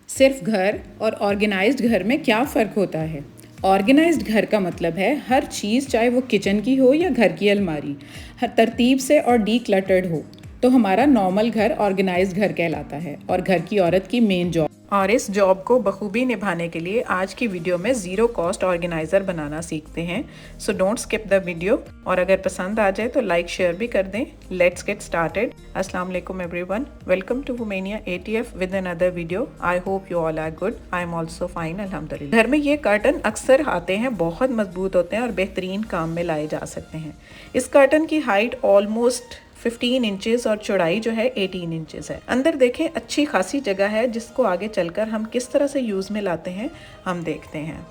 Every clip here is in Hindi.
सिर्फ घर और ऑर्गेनाइज्ड घर में क्या फ़र्क होता है? ऑर्गेनाइज्ड घर का मतलब है हर चीज़, चाहे वो किचन की हो या घर की अलमारी, हर तरतीब से और डीक्लटर्ड हो। तो हमारा नॉर्मल घर ऑर्गेनाइज्ड घर कहलाता है और घर की औरत की मेन जॉब। और इस जॉब को बखूबी निभाने के लिए आज की वीडियो में ज़ीरो कॉस्ट ऑर्गेनाइज़र बनाना सीखते हैं। So don't skip the video, और अगर पसंद आ जाए तो लाइक शेयर भी कर दें। Let's get started. अस्सलाम वालेकुम everyone, welcome to Womenia ATF with another video. I hope you all are good. I am also fine अल्हम्दुलिल्लाह। घर में ये कर्टन अक्सर आते हैं, बहुत मजबूत होते हैं और बेहतरीन काम में लाए जा सकते हैं। इस कर्टन की हाइट ऑलमोस्ट 15 इंचेस और चौड़ाई जो है 18 इंचेस है। अंदर देखें, अच्छी खासी जगह है जिसको आगे चलकर हम किस तरह से यूज़ में लाते हैं हम देखते हैं।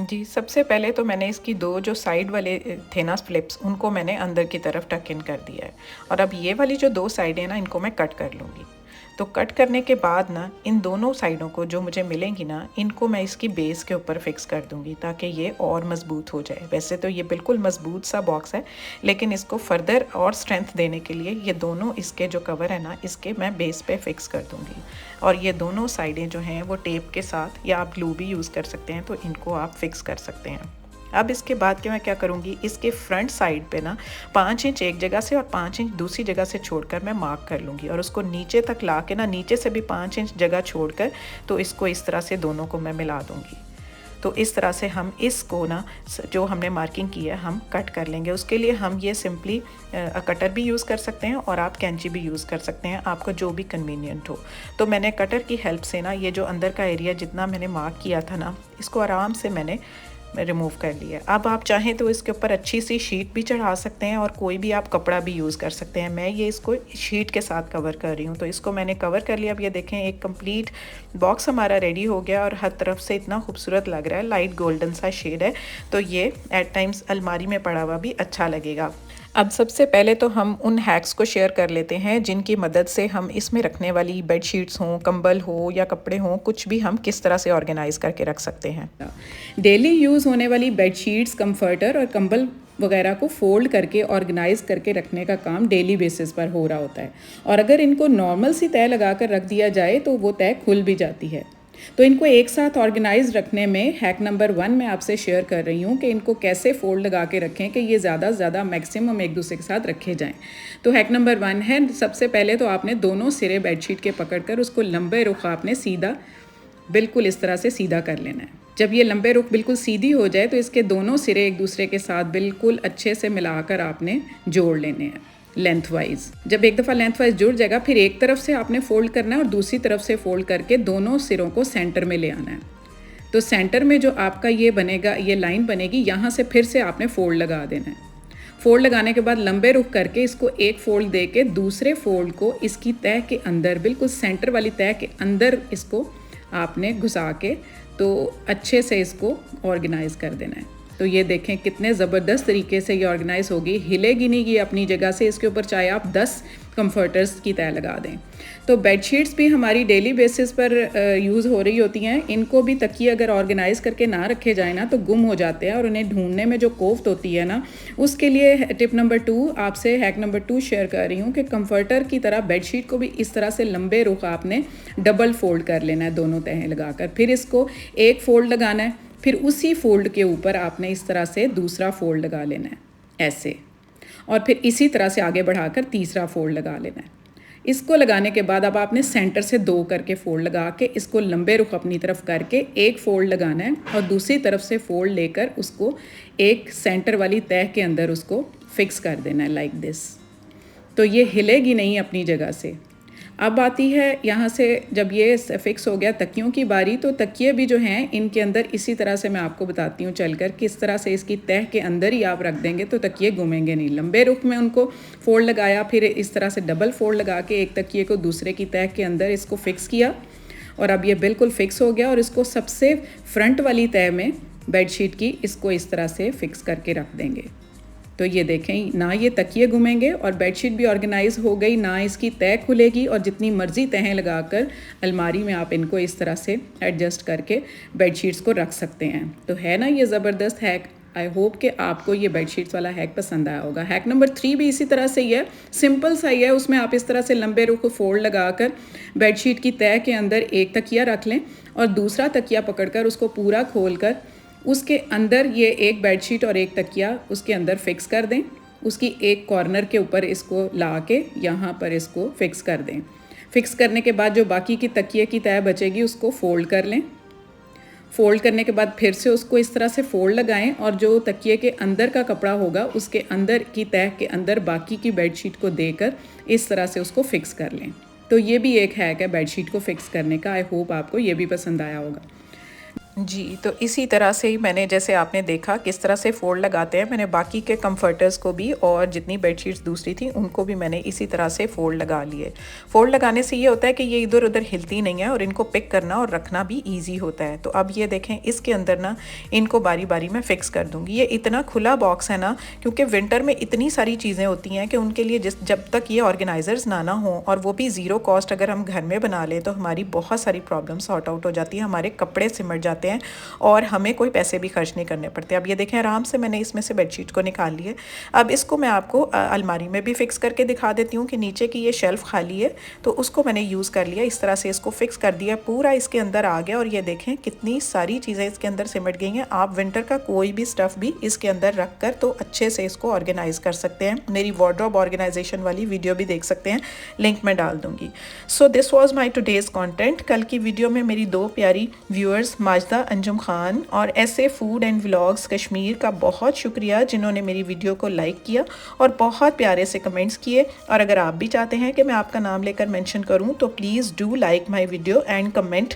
जी, सबसे पहले तो मैंने इसकी दो जो साइड वाले थे ना फ्लिप्स, उनको मैंने अंदर की तरफ टक इन कर दिया है। और अब ये वाली जो दो साइडें ना, इनको मैं कट कर लूँगी। तो कट करने के बाद ना इन दोनों साइडों को जो मुझे मिलेंगी ना, इनको मैं इसकी बेस के ऊपर फिक्स कर दूंगी ताकि ये और मज़बूत हो जाए। वैसे तो ये बिल्कुल मज़बूत सा बॉक्स है, लेकिन इसको फर्दर और स्ट्रेंथ देने के लिए ये दोनों इसके जो कवर है ना, इसके मैं बेस पे फिक्स कर दूंगी। और ये दोनों साइडें जो हैं वो टेप के साथ, या आप ग्लू भी यूज़ कर सकते हैं, तो इनको आप फिक्स कर सकते हैं। अब इसके बाद के मैं क्या करूँगी, इसके फ्रंट साइड पे ना 5 इंच एक जगह से और 5 इंच दूसरी जगह से छोड़कर मैं मार्क कर लूँगी, और उसको नीचे तक ला के ना, नीचे से भी 5 इंच जगह छोड़कर, तो इसको इस तरह से दोनों को मैं मिला दूँगी। तो इस तरह से हम इसको ना, जो हमने मार्किंग की है, हम कट कर लेंगे। उसके लिए हम ये सिंपली कटर भी यूज़ कर सकते हैं और आप कैंची भी यूज़ कर सकते हैं, आपको जो भी कन्वीनियंट हो। तो मैंने कटर की हेल्प से ना, ये जो अंदर का एरिया जितना मैंने मार्क किया था ना, इसको आराम से मैंने रिमूव कर लिया। अब आप चाहें तो इसके ऊपर अच्छी सी शीट भी चढ़ा सकते हैं और कोई भी आप कपड़ा भी यूज़ कर सकते हैं। मैं ये इसको शीट के साथ कवर कर रही हूँ, तो इसको मैंने कवर कर लिया। अब ये देखें, एक कंप्लीट बॉक्स हमारा रेडी हो गया और हर तरफ से इतना खूबसूरत लग रहा है। लाइट गोल्डन सा शेड है, तो ये एट टाइम्स अलमारी में पड़ा हुआ भी अच्छा लगेगा। अब सबसे पहले तो हम उन हैक्स को शेयर कर लेते हैं जिनकी मदद से हम इसमें रखने वाली बेडशीट्स हों, कंबल हो या कपड़े हों, कुछ भी हम किस तरह से ऑर्गेनाइज करके रख सकते हैं। डेली यूज़ होने वाली बेडशीट्स, कंफर्टर और कंबल वगैरह को फोल्ड करके ऑर्गेनाइज करके रखने का काम डेली बेसिस पर हो रहा होता है, और अगर इनको नॉर्मल सी तय लगा कर रख दिया जाए तो वो तय खुल भी जाती है। तो इनको एक साथ ऑर्गेनाइज रखने में हैक नंबर 1 मैं आपसे शेयर कर रही हूँ कि इनको कैसे फोल्ड लगा के रखें कि ये ज़्यादा से ज़्यादा मैक्सिमम एक दूसरे के साथ रखे जाएं। तो हैक नंबर 1 है, सबसे पहले तो आपने दोनों सिरे बेडशीट के पकड़कर उसको लंबे रुख आपने सीधा, बिल्कुल इस तरह से सीधा कर लेना है। जब ये लंबे रुख बिल्कुल सीधी हो जाए तो इसके दोनों सिरे एक दूसरे के साथ बिल्कुल अच्छे से मिलाकर आपने जोड़ लेने हैं लेंथ वाइज। जब एक दफ़ा लेंथ वाइज जुड़ जाएगा, फिर एक तरफ से आपने फोल्ड करना है और दूसरी तरफ से फोल्ड करके दोनों सिरों को सेंटर में ले आना है। तो सेंटर में जो आपका ये बनेगा, ये लाइन बनेगी, यहाँ से फिर से आपने फोल्ड लगा देना है। फोल्ड लगाने के बाद लंबे रुख करके इसको एक फोल्ड दे के दूसरे फोल्ड को इसकी तह के अंदर, बिल्कुल सेंटर वाली तह के अंदर इसको आपने घुसा के तो अच्छे से इसको ऑर्गेनाइज कर देना है। तो ये देखें कितने ज़बरदस्त तरीके से ये ऑर्गेनाइज होगी, हिलेगी नहीं ये अपनी जगह से। इसके ऊपर चाहे आप 10 कंफर्टर्स की तय लगा दें। तो बेडशीट्स भी हमारी डेली बेसिस पर यूज़ हो रही होती हैं। इनको भी तकिए अगर ऑर्गेनाइज करके ना रखे जाए ना, तो गुम हो जाते हैं और उन्हें ढूंढने में जो कोफ्त होती है ना, उसके लिए टिप नंबर 2 आपसे, हैक नंबर 2 शेयर कर रही हूँ कि कंफर्टर की तरह बेडशीट को भी इस तरह से लंबे रुख आपने डबल फोल्ड कर लेना है, दोनों तहें लगाकर। फिर इसको एक फोल्ड लगाना है, फिर उसी फोल्ड के ऊपर आपने इस तरह से दूसरा फोल्ड लगा लेना है ऐसे, और फिर इसी तरह से आगे बढ़ाकर तीसरा फोल्ड लगा लेना है। इसको लगाने के बाद अब आपने सेंटर से 2 करके फोल्ड लगा के इसको लंबे रुख अपनी तरफ करके एक फोल्ड लगाना है और दूसरी तरफ से फोल्ड लेकर उसको एक सेंटर वाली तह के अंदर उसको फिक्स कर देना है लाइक दिस। तो ये हिलेगी नहीं अपनी जगह से। अब आती है यहाँ से, जब ये फिक्स हो गया तकियों की बारी, तो तकिए भी जो हैं इनके अंदर इसी तरह से मैं आपको बताती हूँ चलकर किस तरह से इसकी तह के अंदर ही आप रख देंगे तो तकिए घूमेंगे नहीं। लंबे रुख में उनको फोल्ड लगाया, फिर इस तरह से डबल फोल्ड लगा के एक तकिए को दूसरे की तह के अंदर इसको फिक्स किया, और अब ये बिल्कुल फिक्स हो गया। और इसको सबसे फ्रंट वाली तह में बेडशीट की इसको इस तरह से फिक्स करके रख देंगे। तो ये देखें, ना ये तकिए घूमेंगे और बेडशीट भी ऑर्गेनाइज हो गई, ना इसकी तह खुलेगी, और जितनी मर्जी तहें लगाकर अलमारी में आप इनको इस तरह से एडजस्ट करके बेडशीट्स को रख सकते हैं। तो है ना ये ज़बरदस्त हैक। आई होप कि आपको ये बेडशीट्स वाला हैक पसंद आया होगा। हैक नंबर 3 भी इसी तरह से ही है, सिंपल सा ही है। उसमें आप इस तरह से लंबे रुख को फोल्ड लगाकर बेडशीट की तह के अंदर एक तकिया रख लें और दूसरा तकिया पकड़कर उसको पूरा खोलकर उसके अंदर ये एक बेडशीट और एक तकिया उसके अंदर फिक्स कर दें। उसकी एक कॉर्नर के ऊपर इसको ला के यहाँ पर इसको फिक्स कर दें। फिक्स करने के बाद जो बाकी की तकिए की तह बचेगी उसको फ़ोल्ड कर लें। फ़ोल्ड करने के बाद फिर से उसको इस तरह से फ़ोल्ड लगाएं और जो तकिए के अंदर का कपड़ा होगा उसके अंदर की तह के अंदर बाकी की बेडशीट को देकर इस तरह से उसको फ़िक्स कर लें। तो ये भी एक हैक है बेडशीट को फ़िक्स करने का। आई होप आपको ये भी पसंद आया होगा। जी, तो इसी तरह से ही मैंने, जैसे आपने देखा किस तरह से फ़ोल्ड लगाते हैं, मैंने बाकी के कंफर्टर्स को भी और जितनी बेडशीट्स दूसरी थी उनको भी मैंने इसी तरह से फ़ोल्ड लगा लिए। फ़ोल्ड लगाने से ये होता है कि ये इधर उधर हिलती नहीं है और इनको पिक करना और रखना भी ईजी होता है। तो अब ये देखें, इसके अंदर ना इनको बारी बारी में फ़िक्स कर दूँगी। ये इतना खुला बॉक्स है ना, क्योंकि विंटर में इतनी सारी चीज़ें होती हैं कि उनके लिए जब तक ये ऑर्गेनाइज़र्स ना हों और वो भी ज़ीरो कॉस्ट अगर हम घर में बना लें तो हमारी बहुत सारी प्रॉब्लम सॉर्ट आउट हो जाती है। हमारे कपड़े सिमट जाते हैं और हमें कोई पैसे भी खर्च नहीं करने पड़ते। अब ये देखें, आराम से मैंने इसमें से बेडशीट को निकाल लिया। अब इसको मैं आपको अलमारी में भी फिक्स करके दिखा देती हूँ कि नीचे की ये शेल्फ़ खाली है तो उसको मैंने यूज़ कर लिया। इस तरह से इसको फिक्स कर दिया, पूरा इसके अंदर आ गया और ये देखें कितनी सारी चीज़ें इसके अंदर सिमट गई हैं। आप विंटर का कोई भी स्टफ़ भी इसके अंदर रख कर तो अच्छे से इसको ऑर्गेनाइज़ कर सकते हैं। मेरी वार्डरोब ऑर्गेनाइजेशन वाली वीडियो भी देख सकते हैं, लिंक मैं डाल दूँगी। So this was my today's content. कल की वीडियो में मेरी 2 प्यारी व्यूअर्स माजिदा अंजुम खान और ऐसे फूड एंड व्लॉग्स कश्मीर का बहुत शुक्रिया जिन्होंने मेरी वीडियो को लाइक किया और बहुत प्यारे से कमेंट्स किए। और अगर आप भी चाहते हैं कि मैं आपका नाम लेकर मेंशन करूं तो please do like my video and comment.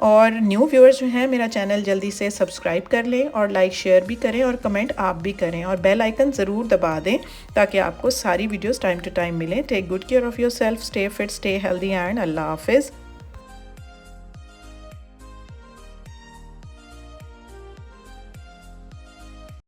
और न्यू व्यूअर्स जो हैं मेरा चैनल जल्दी से सब्सक्राइब कर लें और लाइक शेयर भी करें और कमेंट आप भी करें और बेल आइकन ज़रूर दबा दें ताकि आपको सारी वीडियोज़ टाइम टू टाइम मिलें। Take good care of your self, stay fit, stay healthy and अल्लाह हाफिज़।